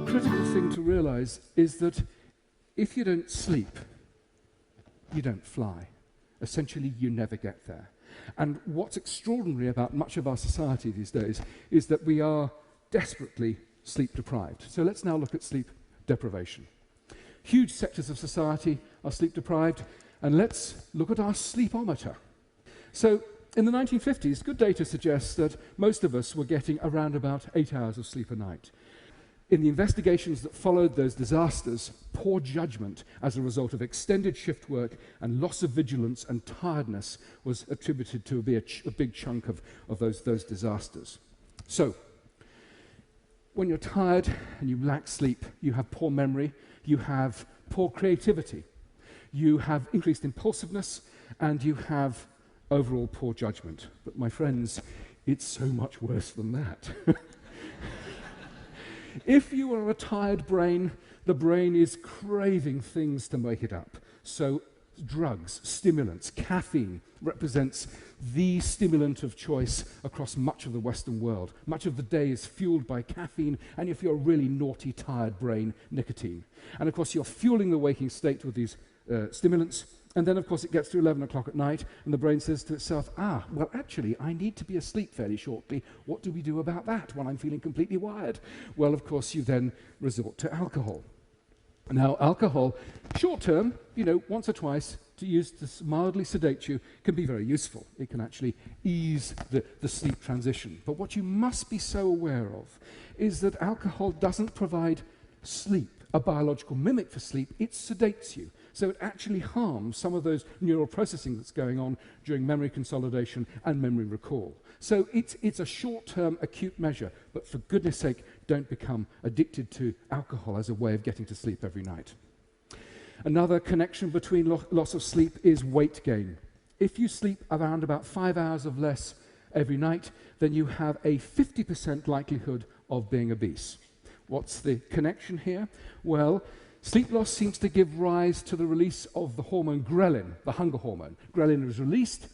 Critical thing to realize is that if you don't sleep, you don't fly. Essentially, you never get there. And what's extraordinary about much of our society these days is that we are desperately sleep deprived. So let's now look at sleep deprivation. Huge sectors of society are sleep deprived, and let's look at our sleepometer. So in the 1950s, good data suggests that most of us were getting around about 8 hours of sleep a night. In the investigations that followed those disasters, poor judgment as a result of extended shift work and loss of vigilance and tiredness was attributed to be a big chunk of those disasters. So, when you're tired and you lack sleep, you have poor memory, you have poor creativity, you have increased impulsiveness, and you have overall poor judgment. But my friends, it's so much worse than that. If you are a tired brain, the brain is craving things to make it up. So drugs, stimulants, caffeine represents the stimulant of choice across much of the Western world. Much of the day is fueled by caffeine, and if you're a really naughty, tired brain, nicotine. And of course, you're fueling the waking state with these stimulants, and then of course it gets to 11 o'clock at night, and the brain says to itself, well actually, I need to be asleep fairly shortly. What do we do about that when I'm feeling completely wired? Well, of course, you then resort to alcohol. Now, alcohol, short term, once or twice, to use to mildly sedate you, can be very useful. It can actually ease the sleep transition. But what you must be so aware of is that alcohol doesn't provide sleep, a biological mimic for sleep. It sedates you. So it actually harms some of those neural processing that's going on during memory consolidation and memory recall. So it's a short-term acute measure, but for goodness sake, don't become addicted to alcohol as a way of getting to sleep every night. Another connection between loss of sleep is weight gain. If you sleep around about 5 hours of less every night, then you have a 50% likelihood of being obese. What's the connection here? Well, sleep loss seems to give rise to the release of the hormone ghrelin, the hunger hormone. Ghrelin is released,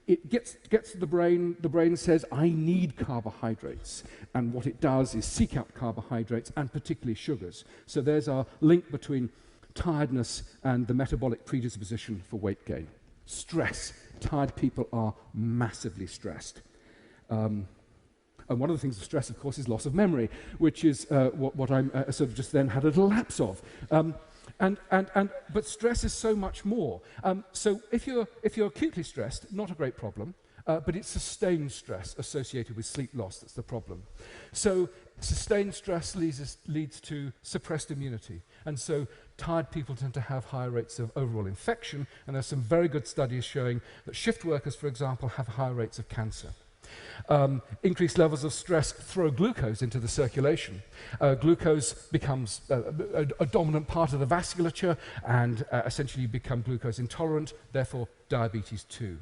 it gets to the brain says, I need carbohydrates. And what it does is seek out carbohydrates, and particularly sugars. So there's our link between tiredness and the metabolic predisposition for weight gain. Stress. Tired people are massively stressed. And one of the things of stress, of course, is loss of memory, which is what I'm sort of just then had a little lapse of. But stress is so much more. So if you're acutely stressed, not a great problem, but it's sustained stress associated with sleep loss that's the problem. So sustained stress leads to suppressed immunity. And so tired people tend to have higher rates of overall infection, and there's some very good studies showing that shift workers, for example, have higher rates of cancer. Increased levels of stress throw glucose into the circulation. Glucose becomes a dominant part of the vasculature, and essentially you become glucose intolerant, therefore diabetes too.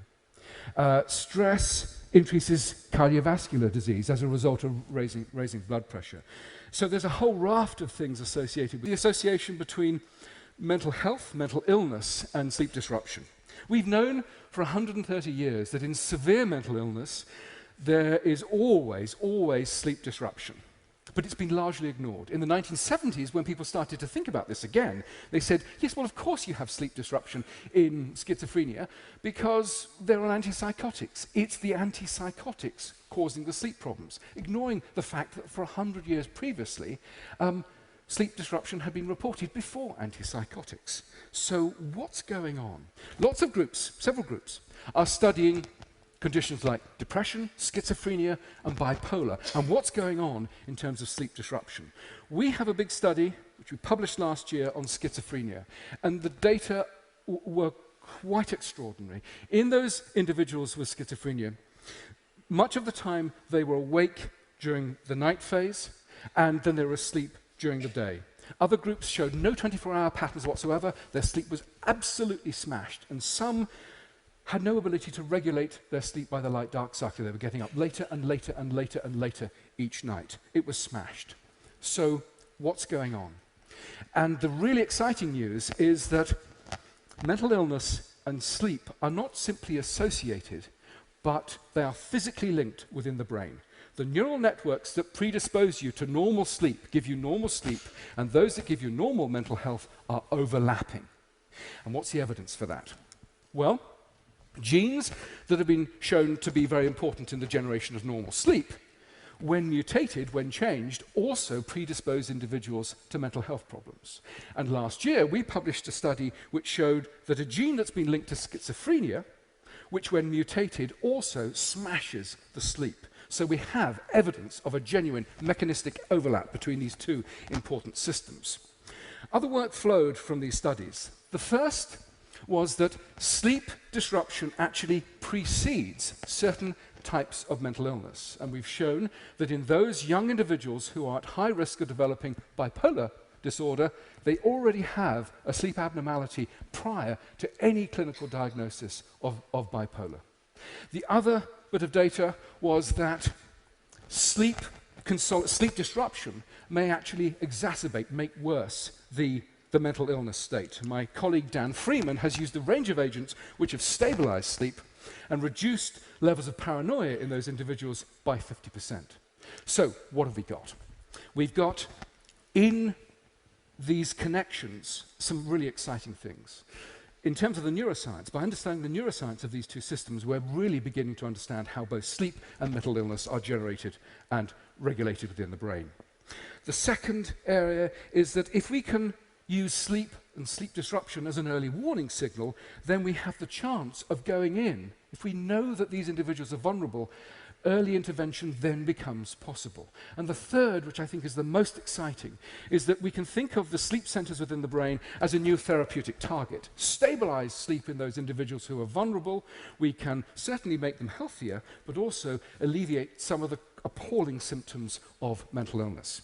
Stress increases cardiovascular disease as a result of raising blood pressure. So there's a whole raft of things associated with the association between mental health, mental illness, and sleep disruption. We've known for 130 years that in severe mental illness, there is always sleep disruption. But it's been largely ignored. In the 1970s, when people started to think about this again, they said, yes, well, of course you have sleep disruption in schizophrenia because they're on antipsychotics. It's the antipsychotics causing the sleep problems, ignoring the fact that for 100 years previously, sleep disruption had been reported before antipsychotics. So what's going on? Lots of groups, several groups, are studying conditions like depression, schizophrenia, and bipolar, and what's going on in terms of sleep disruption. We have a big study, which we published last year, on schizophrenia, and the data were quite extraordinary. In those individuals with schizophrenia, much of the time they were awake during the night phase, and then they were asleep during the day. Other groups showed no 24-hour patterns whatsoever. Their sleep was absolutely smashed, and some had no ability to regulate their sleep by the light-dark cycle. They were getting up later and later and later and later each night. It was smashed. So what's going on? And the really exciting news is that mental illness and sleep are not simply associated, but they are physically linked within the brain. The neural networks that predispose you to normal sleep, give you normal sleep, and those that give you normal mental health are overlapping. And what's the evidence for that? Well, genes that have been shown to be very important in the generation of normal sleep, when mutated, when changed, also predispose individuals to mental health problems. And last year, we published a study which showed that a gene that's been linked to schizophrenia, which when mutated also smashes the sleep. So we have evidence of a genuine mechanistic overlap between these two important systems. Other work flowed from these studies. The first was that sleep disruption actually precedes certain types of mental illness. And we've shown that in those young individuals who are at high risk of developing bipolar disorder, they already have a sleep abnormality prior to any clinical diagnosis of bipolar. The other bit of data was that sleep disruption may actually exacerbate, make worse the mental illness state. My colleague Dan Freeman has used a range of agents which have stabilized sleep and reduced levels of paranoia in those individuals by 50%. So, what have we got? We've got, in these connections, some really exciting things. In terms of the neuroscience, by understanding the neuroscience of these two systems, we're really beginning to understand how both sleep and mental illness are generated and regulated within the brain. The second area is that if we can use sleep and sleep disruption as an early warning signal, then we have the chance of going in. If we know that these individuals are vulnerable, early intervention then becomes possible. And the third, which I think is the most exciting, is that we can think of the sleep centers within the brain as a new therapeutic target. Stabilize sleep in those individuals who are vulnerable. We can certainly make them healthier, but also alleviate some of the appalling symptoms of mental illness.